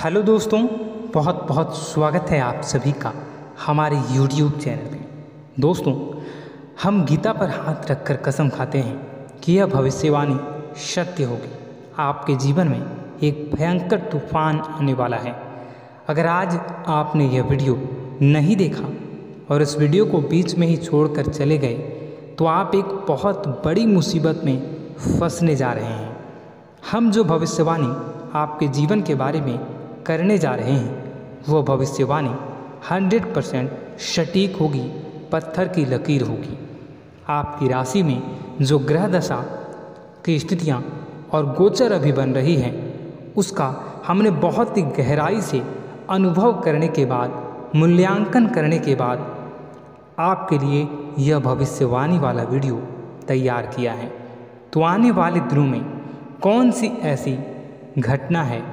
Hello दोस्तों, बहुत बहुत स्वागत है आप सभी का हमारे YouTube चैनल पे। दोस्तों, हम गीता पर हाथ रखकर कसम खाते हैं कि यह भविष्यवाणी सत्य होगी। आपके जीवन में एक भयंकर तूफान आने वाला है। अगर आज आपने यह वीडियो नहीं देखा और इस वीडियो को बीच में ही छोड़कर चले गए तो आप एक बहुत बड़ी मुसीबत में फंसने जा रहे हैं। हम जो भविष्यवाणी आपके जीवन के बारे में करने जा रहे हैं वो भविष्यवाणी 100% सटीक होगी, पत्थर की लकीर होगी। आपकी राशि में जो ग्रह दशा की स्थितियाँ और गोचर अभी बन रही हैं उसका हमने बहुत ही गहराई से अनुभव करने के बाद, मूल्यांकन करने के बाद आपके लिए यह भविष्यवाणी वाला वीडियो तैयार किया है। तो आने वाले दिनों में कौन सी ऐसी घटना है,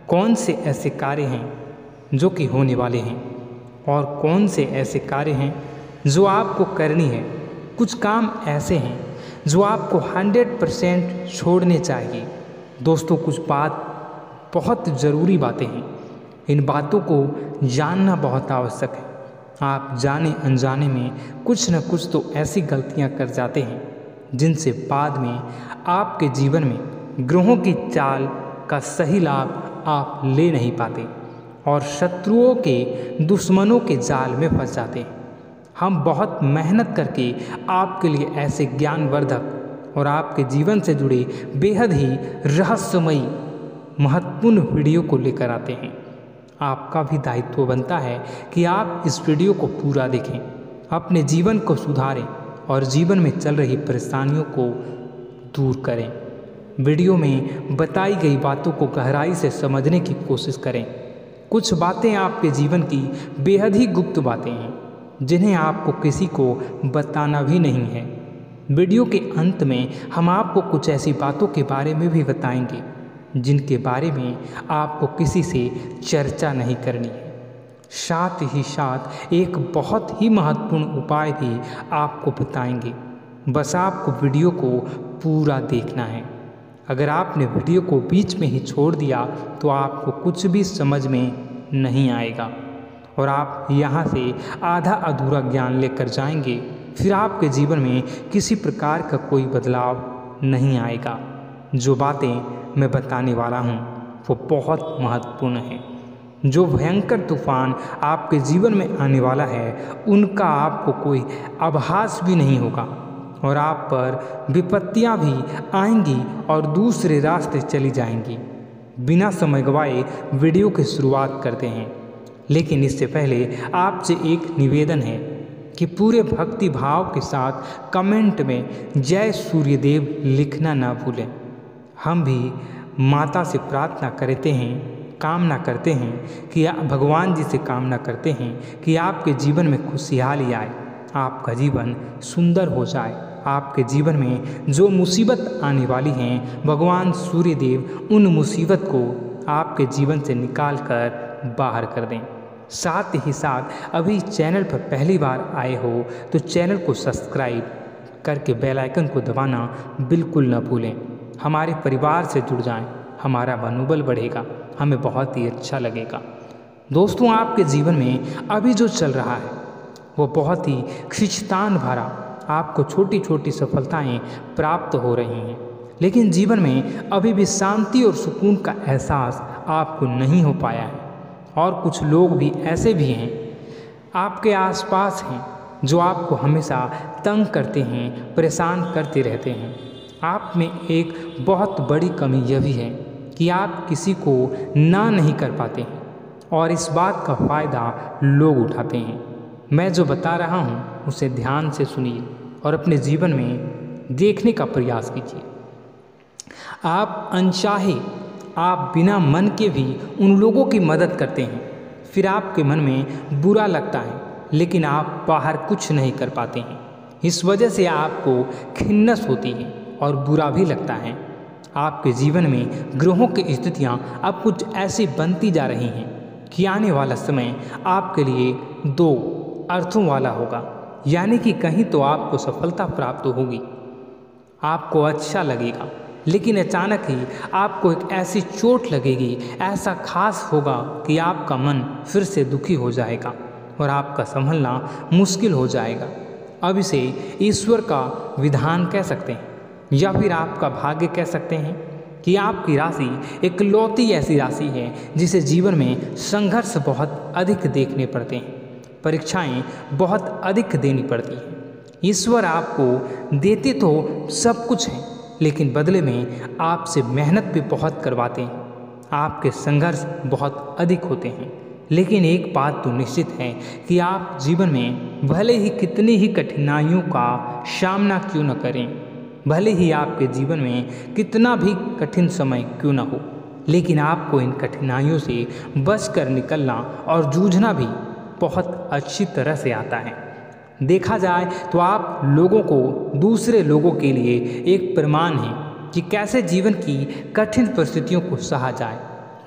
कौन से ऐसे कार्य हैं जो कि होने वाले हैं और कौन से ऐसे कार्य हैं जो आपको करनी है। कुछ काम ऐसे हैं जो आपको 100% छोड़ने चाहिए। दोस्तों, कुछ बात बहुत ज़रूरी बातें हैं। इन बातों को जानना बहुत आवश्यक है। आप जाने अनजाने में कुछ न कुछ तो ऐसी गलतियां कर जाते हैं जिनसे बाद में आपके जीवन में ग्रहों की चाल का सही लाभ आप ले नहीं पाते और शत्रुओं के, दुश्मनों के जाल में फंस जाते हैं। हम बहुत मेहनत करके आपके लिए ऐसे ज्ञानवर्धक और आपके जीवन से जुड़े बेहद ही रहस्यमयी महत्वपूर्ण वीडियो को लेकर आते हैं। आपका भी दायित्व बनता है कि आप इस वीडियो को पूरा देखें, अपने जीवन को सुधारें और जीवन में चल रही परेशानियों को दूर करें। वीडियो में बताई गई बातों को गहराई से समझने की कोशिश करें। कुछ बातें आपके जीवन की बेहद ही गुप्त बातें हैं जिन्हें आपको किसी को बताना भी नहीं है। वीडियो के अंत में हम आपको कुछ ऐसी बातों के बारे में भी बताएंगे जिनके बारे में आपको किसी से चर्चा नहीं करनी है। साथ ही साथ एक बहुत ही महत्वपूर्ण उपाय भी आपको बताएंगे। बस आपको वीडियो को पूरा देखना है। अगर आपने वीडियो को बीच में ही छोड़ दिया तो आपको कुछ भी समझ में नहीं आएगा और आप यहाँ से आधा अधूरा ज्ञान लेकर जाएंगे। फिर आपके जीवन में किसी प्रकार का कोई बदलाव नहीं आएगा। जो बातें मैं बताने वाला हूँ वो बहुत महत्वपूर्ण है। जो भयंकर तूफान आपके जीवन में आने वाला है उनका आपको कोई आभास भी नहीं होगा और आप पर विपत्तियां भी आएंगी और दूसरे रास्ते चली जाएंगी। बिना समय गवाए वीडियो की शुरुआत करते हैं, लेकिन इससे पहले आपसे एक निवेदन है कि पूरे भक्ति भाव के साथ कमेंट में जय सूर्यदेव लिखना ना भूलें। हम भी माता से प्रार्थना करते हैं, कामना करते हैं कि भगवान जी से कामना करते हैं कि आपके जीवन में खुशहाली आए, आपका जीवन सुंदर हो जाए। आपके जीवन में जो मुसीबत आने वाली हैं भगवान सूर्यदेव उन मुसीबत को आपके जीवन से निकाल कर बाहर कर दें। साथ ही साथ अभी चैनल पर पहली बार आए हो तो चैनल को सब्सक्राइब करके बेल आइकन को दबाना बिल्कुल न भूलें। हमारे परिवार से जुड़ जाएं, हमारा मनोबल बढ़ेगा, हमें बहुत ही अच्छा लगेगा। दोस्तों, आपके जीवन में अभी जो चल रहा है वो बहुत ही खींचतान भरा, आपको छोटी छोटी सफलताएं प्राप्त हो रही हैं, लेकिन जीवन में अभी भी शांति और सुकून का एहसास आपको नहीं हो पाया है। और कुछ लोग भी ऐसे भी हैं आपके आसपास हैं जो आपको हमेशा तंग करते हैं, परेशान करते रहते हैं। आप में एक बहुत बड़ी कमी यह भी है कि आप किसी को ना नहीं कर पाते हैं और इस बात का फ़ायदा लोग उठाते हैं। मैं जो बता रहा हूँ उसे ध्यान से सुनिए और अपने जीवन में देखने का प्रयास कीजिए। आप अनचाहे, आप बिना मन के भी उन लोगों की मदद करते हैं, फिर आपके मन में बुरा लगता है लेकिन आप बाहर कुछ नहीं कर पाते हैं। इस वजह से आपको खिन्नस होती है और बुरा भी लगता है। आपके जीवन में ग्रहों की स्थितियाँ अब कुछ ऐसी बनती जा रही हैं कि आने वाला समय आपके लिए दो अर्थों वाला होगा। यानी कि कहीं तो आपको सफलता प्राप्त होगी, आपको अच्छा लगेगा, लेकिन अचानक ही आपको एक ऐसी चोट लगेगी, ऐसा खास होगा कि आपका मन फिर से दुखी हो जाएगा और आपका संभलना मुश्किल हो जाएगा। अब इसे ईश्वर का विधान कह सकते हैं या फिर आपका भाग्य कह सकते हैं कि आपकी राशि एक लौती ऐसी राशि है जिसे जीवन में संघर्ष बहुत अधिक देखने पड़ते हैं, परीक्षाएं बहुत अधिक देनी पड़ती हैं। ईश्वर आपको देते तो सब कुछ है, लेकिन बदले में आपसे मेहनत भी बहुत करवाते हैं। आपके संघर्ष बहुत अधिक होते हैं, लेकिन एक बात तो निश्चित है कि आप जीवन में भले ही कितनी ही कठिनाइयों का सामना क्यों न करें, भले ही आपके जीवन में कितना भी कठिन समय क्यों न हो, लेकिन आपको इन कठिनाइयों से बचकर निकलना और जूझना भी बहुत अच्छी तरह से आता है। देखा जाए तो आप लोगों को दूसरे लोगों के लिए एक प्रमाण है कि कैसे जीवन की कठिन परिस्थितियों को सहा जाए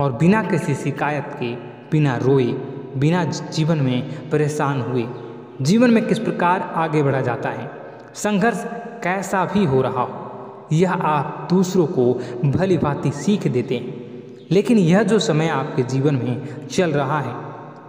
और बिना किसी शिकायत के, बिना रोए, बिना जीवन में परेशान हुए जीवन में किस प्रकार आगे बढ़ा जाता है। संघर्ष कैसा भी हो रहा हो, यह आप दूसरों को भली भांति सीख देते हैं। लेकिन यह जो समय आपके जीवन में चल रहा है,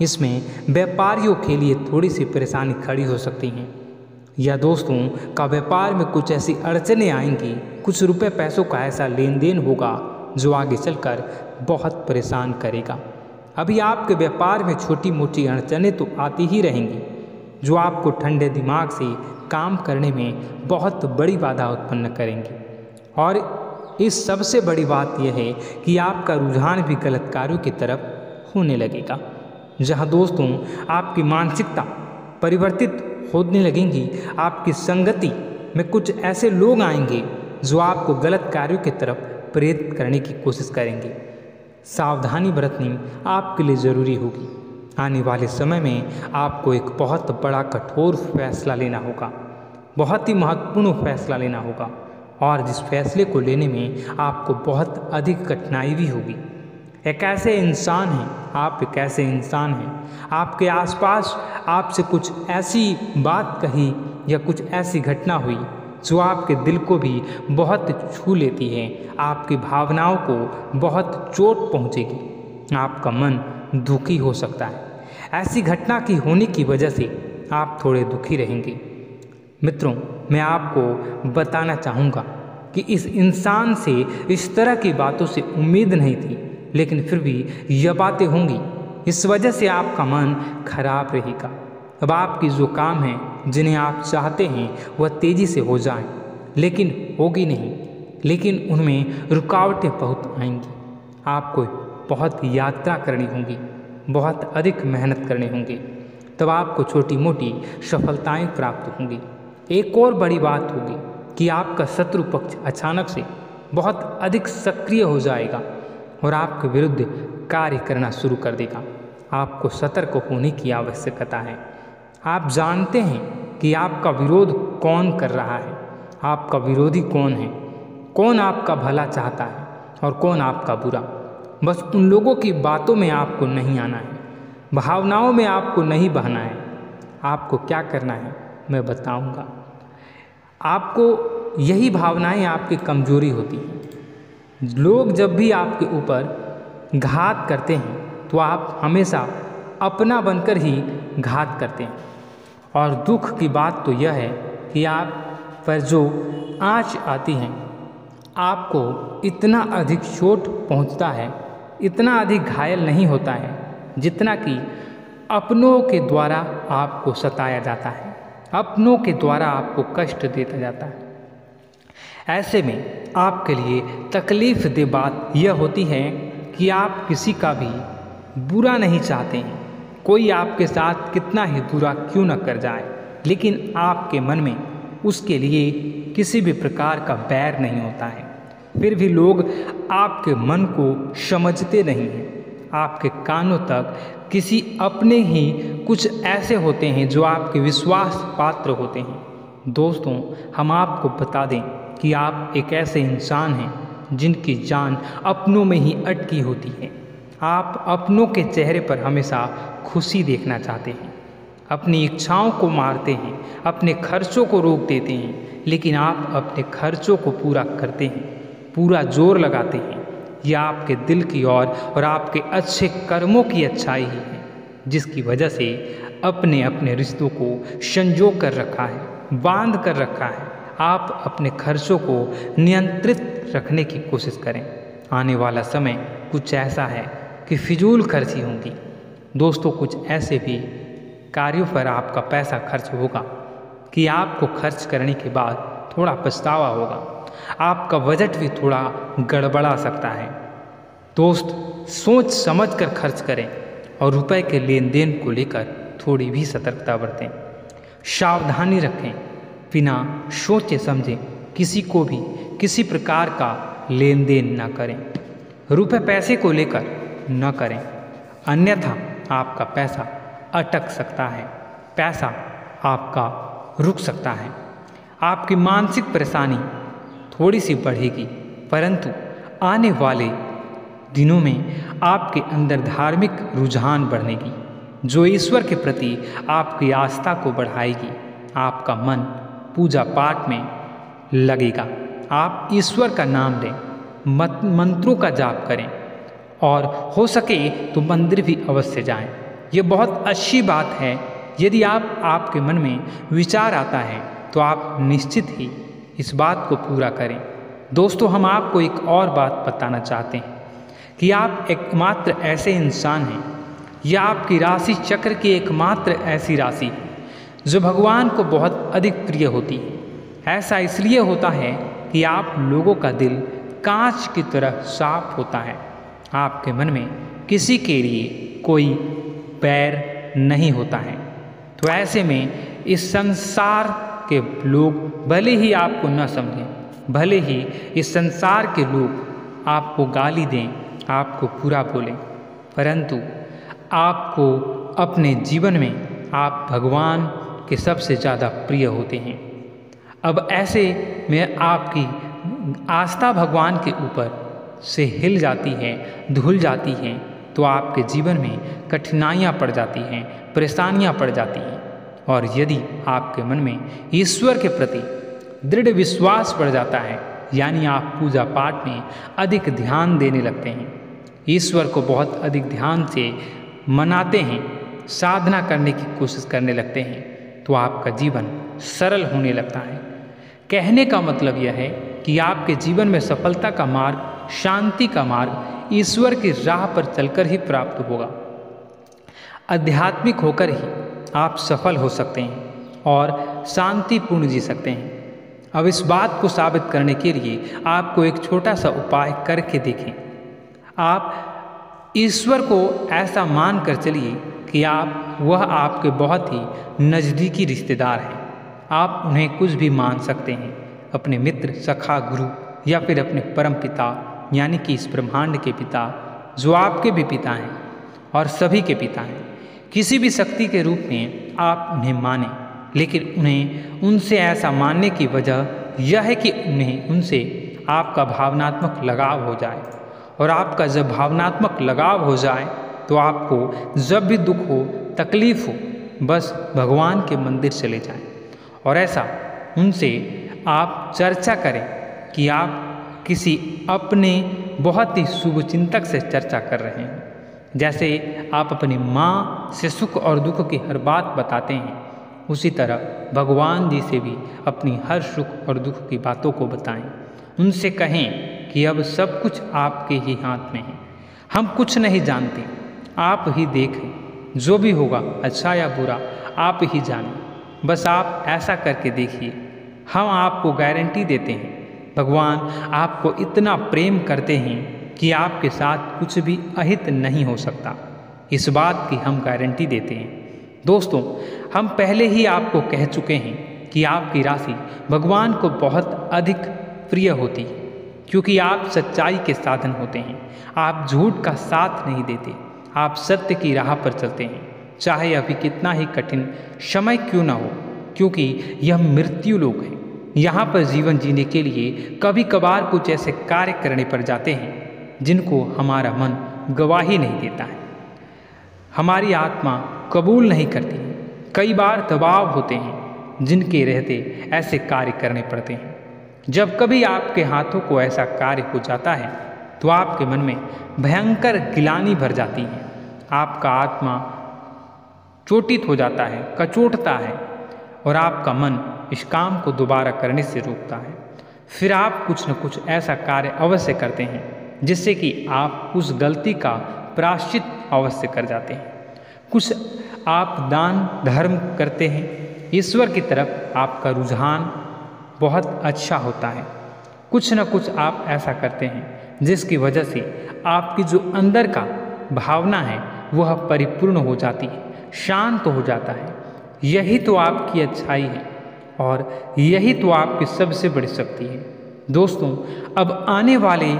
इसमें व्यापारियों के लिए थोड़ी सी परेशानी खड़ी हो सकती है, या दोस्तों का व्यापार में कुछ ऐसी अड़चनें आएंगी, कुछ रुपए पैसों का ऐसा लेन देन होगा जो आगे चलकर बहुत परेशान करेगा। अभी आपके व्यापार में छोटी मोटी अड़चनें तो आती ही रहेंगी, जो आपको ठंडे दिमाग से काम करने में बहुत बड़ी बाधा उत्पन्न करेंगी। और इस सबसे बड़ी बात यह है कि आपका रुझान भी गलत कार्यों की तरफ होने लगेगा, जहां दोस्तों आपकी मानसिकता परिवर्तित होने लगेंगी। आपकी संगति में कुछ ऐसे लोग आएंगे जो आपको गलत कार्यों की तरफ प्रेरित करने की कोशिश करेंगे। सावधानी बरतनी आपके लिए ज़रूरी होगी। आने वाले समय में आपको एक बहुत बड़ा कठोर फैसला लेना होगा, बहुत ही महत्वपूर्ण फैसला लेना होगा, और जिस फैसले को लेने में आपको बहुत अधिक कठिनाई भी होगी। एक ऐसे इंसान हैं, आप एक ऐसे इंसान हैं, आपके आसपास आपसे कुछ ऐसी बात कही या कुछ ऐसी घटना हुई जो आपके दिल को भी बहुत छू लेती है, आपकी भावनाओं को बहुत चोट पहुंचेगी, आपका मन दुखी हो सकता है। ऐसी घटना की होने की वजह से आप थोड़े दुखी रहेंगे। मित्रों, मैं आपको बताना चाहूँगा कि इस इंसान से इस तरह की बातों से उम्मीद नहीं थी, लेकिन फिर भी यह बातें होंगी। इस वजह से आपका मन खराब रहेगा। अब आपकी जो काम है, जिन्हें आप चाहते हैं वह तेज़ी से हो जाए, लेकिन होगी नहीं, लेकिन उनमें रुकावटें बहुत आएंगी। आपको बहुत यात्रा करनी होगी, बहुत अधिक मेहनत करनी होंगी, तब आपको छोटी मोटी सफलताएं प्राप्त होंगी। एक और बड़ी बात होगी कि आपका शत्रु पक्ष अचानक से बहुत अधिक सक्रिय हो जाएगा और आपके विरुद्ध कार्य करना शुरू कर देगा। आपको सतर्क होने की आवश्यकता है। आप जानते हैं कि आपका विरोध कौन कर रहा है, आपका विरोधी कौन है, कौन आपका भला चाहता है और कौन आपका बुरा। बस उन लोगों की बातों में आपको नहीं आना है, भावनाओं में आपको नहीं बहना है। आपको क्या करना है मैं बताऊंगा। आपको यही भावनाएं आपकी कमजोरी होती हैं। लोग जब भी आपके ऊपर घात करते हैं तो आप हमेशा अपना बनकर ही घात करते हैं। और दुख की बात तो यह है कि आप पर जो आँच आती है, आपको इतना अधिक चोट पहुंचता है, इतना अधिक घायल नहीं होता है जितना कि अपनों के द्वारा आपको सताया जाता है, अपनों के द्वारा आपको कष्ट देता जाता है। ऐसे में आपके लिए तकलीफ दे बात यह होती है कि आप किसी का भी बुरा नहीं चाहते हैं। कोई आपके साथ कितना ही बुरा क्यों न कर जाए, लेकिन आपके मन में उसके लिए किसी भी प्रकार का बैर नहीं होता है। फिर भी लोग आपके मन को समझते नहीं हैं। आपके कानों तक किसी अपने ही कुछ ऐसे होते हैं जो आपके विश्वास पात्र होते हैं। दोस्तों, हम आपको बता दें कि आप एक ऐसे इंसान हैं जिनकी जान अपनों में ही अटकी होती है। आप अपनों के चेहरे पर हमेशा खुशी देखना चाहते हैं, अपनी इच्छाओं को मारते हैं, अपने खर्चों को रोक देते हैं, लेकिन आप अपने खर्चों को पूरा करते हैं, पूरा जोर लगाते हैं, यह आपके दिल की और आपके अच्छे कर्मों की अच्छाई ही है, जिसकी वजह से अपने अपने रिश्तों को संजो कर रखा है, बांध कर रखा है। आप अपने खर्चों को नियंत्रित रखने की कोशिश करें। आने वाला समय कुछ ऐसा है कि फिजूल खर्ची होंगी। दोस्तों, कुछ ऐसे भी कार्यों पर आपका पैसा खर्च होगा कि आपको खर्च करने के बाद थोड़ा पछतावा होगा। आपका बजट भी थोड़ा गड़बड़ा सकता है। दोस्त, सोच समझ कर खर्च करें और रुपए के लेन देन को लेकर थोड़ी भी सतर्कता बरतें। सावधानी रखें, बिना सोचे समझे किसी को भी किसी प्रकार का लेन देन न करें। रुपए पैसे को लेकर न करें, अन्यथा आपका पैसा अटक सकता है, पैसा आपका रुक सकता है। आपकी मानसिक परेशानी थोड़ी सी बढ़ेगी, परंतु आने वाले दिनों में आपके अंदर धार्मिक रुझान बढ़ेगी, जो ईश्वर के प्रति आपकी आस्था को बढ़ाएगी। आपका मन पूजा पाठ में लगेगा। आप ईश्वर का नाम लें, मंत्रों का जाप करें और हो सके तो मंदिर भी अवश्य जाएं। ये बहुत अच्छी बात है। यदि आपके मन में विचार आता है तो आप निश्चित ही इस बात को पूरा करें। दोस्तों, हम आपको एक और बात बताना चाहते हैं कि आप एकमात्र ऐसे इंसान हैं, यह आपकी राशि चक्र की एकमात्र ऐसी राशि है जो भगवान को बहुत अधिक प्रिय होती है। ऐसा इसलिए होता है कि आप लोगों का दिल कांच की तरह साफ होता है। आपके मन में किसी के लिए कोई बैर नहीं होता है। तो ऐसे में इस संसार के लोग भले ही आपको न समझें, भले ही इस संसार के लोग आपको गाली दें, आपको बुरा बोलें, परंतु आपको अपने जीवन में आप भगवान के सबसे ज़्यादा प्रिय होते हैं। अब ऐसे में आपकी आस्था भगवान के ऊपर से हिल जाती है, धुल जाती है, तो आपके जीवन में कठिनाइयाँ पड़ जाती हैं, परेशानियाँ पड़ जाती हैं। और यदि आपके मन में ईश्वर के प्रति दृढ़ विश्वास बढ़ जाता है, यानी आप पूजा पाठ में अधिक ध्यान देने लगते हैं, ईश्वर को बहुत अधिक ध्यान से मनाते हैं, साधना करने की कोशिश करने लगते हैं, तो आपका जीवन सरल होने लगता है। कहने का मतलब यह है कि आपके जीवन में सफलता का मार्ग, शांति का मार्ग ईश्वर की राह पर चलकर ही प्राप्त होगा। आध्यात्मिक होकर ही आप सफल हो सकते हैं और शांतिपूर्ण जी सकते हैं। अब इस बात को साबित करने के लिए आपको एक छोटा सा उपाय करके देखें। आप ईश्वर को ऐसा मान कर चलिए कि वह आपके बहुत ही नज़दीकी रिश्तेदार हैं। आप उन्हें कुछ भी मान सकते हैं, अपने मित्र, सखा, गुरु या फिर अपने परम पिता, यानी कि इस ब्रह्मांड के पिता, जो आपके भी पिता हैं और सभी के पिता हैं। किसी भी शक्ति के रूप में आप उन्हें मानें, लेकिन उन्हें उनसे ऐसा मानने की वजह यह है कि उनसे आपका भावनात्मक लगाव हो जाए। और आपका जब भावनात्मक लगाव हो जाए तो आपको जब भी दुख हो, तकलीफ हो, बस भगवान के मंदिर चले जाएं और ऐसा उनसे आप चर्चा करें कि आप किसी अपने बहुत ही शुभचिंतक से चर्चा कर रहे हैं। जैसे आप अपनी माँ से सुख और दुख की हर बात बताते हैं, उसी तरह भगवान जी से भी अपनी हर सुख और दुख की बातों को बताएं। उनसे कहें कि अब सब कुछ आपके ही हाथ में है, हम कुछ नहीं जानते, आप ही देखें, जो भी होगा अच्छा या बुरा आप ही जानें, बस आप ऐसा करके देखिए। हम आपको गारंटी देते हैं, भगवान आपको इतना प्रेम करते हैं कि आपके साथ कुछ भी अहित नहीं हो सकता। इस बात की हम गारंटी देते हैं। दोस्तों, हम पहले ही आपको कह चुके हैं कि आपकी राशि भगवान को बहुत अधिक प्रिय होती है, क्योंकि आप सच्चाई के साधन होते हैं। आप झूठ का साथ नहीं देते, आप सत्य की राह पर चलते हैं, चाहे अभी कितना ही कठिन समय क्यों ना हो, क्योंकि यह मृत्यु लोक है। यहाँ पर जीवन जीने के लिए कभी कभार कुछ ऐसे कार्य करने पड़ जाते हैं जिनको हमारा मन गवाही नहीं देता है, हमारी आत्मा कबूल नहीं करती है। कई बार दबाव होते हैं जिनके रहते ऐसे कार्य करने पड़ते हैं। जब कभी आपके हाथों को ऐसा कार्य हो जाता है तो आपके मन में भयंकर गिलानी भर जाती है। आपका आत्मा चोटित हो जाता है, कचोटता है और आपका मन इस काम को दोबारा करने से रोकता है। फिर आप कुछ न कुछ ऐसा कार्य अवश्य करते हैं जिससे कि आप उस गलती का प्रायश्चित अवश्य कर जाते हैं। कुछ आप दान धर्म करते हैं, ईश्वर की तरफ आपका रुझान बहुत अच्छा होता है। कुछ न कुछ आप ऐसा करते हैं जिसकी वजह से आपकी जो अंदर का भावना है वह परिपूर्ण हो जाती है, शांत हो जाता है। यही तो आपकी अच्छाई है और यही तो आपकी सबसे बड़ी शक्ति है। दोस्तों, अब आने वाले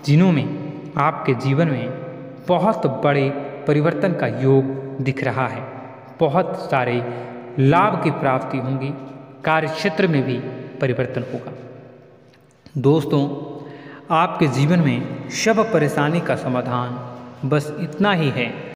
दिनों में आपके जीवन में बहुत बड़े परिवर्तन का योग दिख रहा है। बहुत सारे लाभ की प्राप्ति होंगी, कार्य क्षेत्र में भी परिवर्तन होगा। दोस्तों, आपके जीवन में सब परेशानी का समाधान बस इतना ही है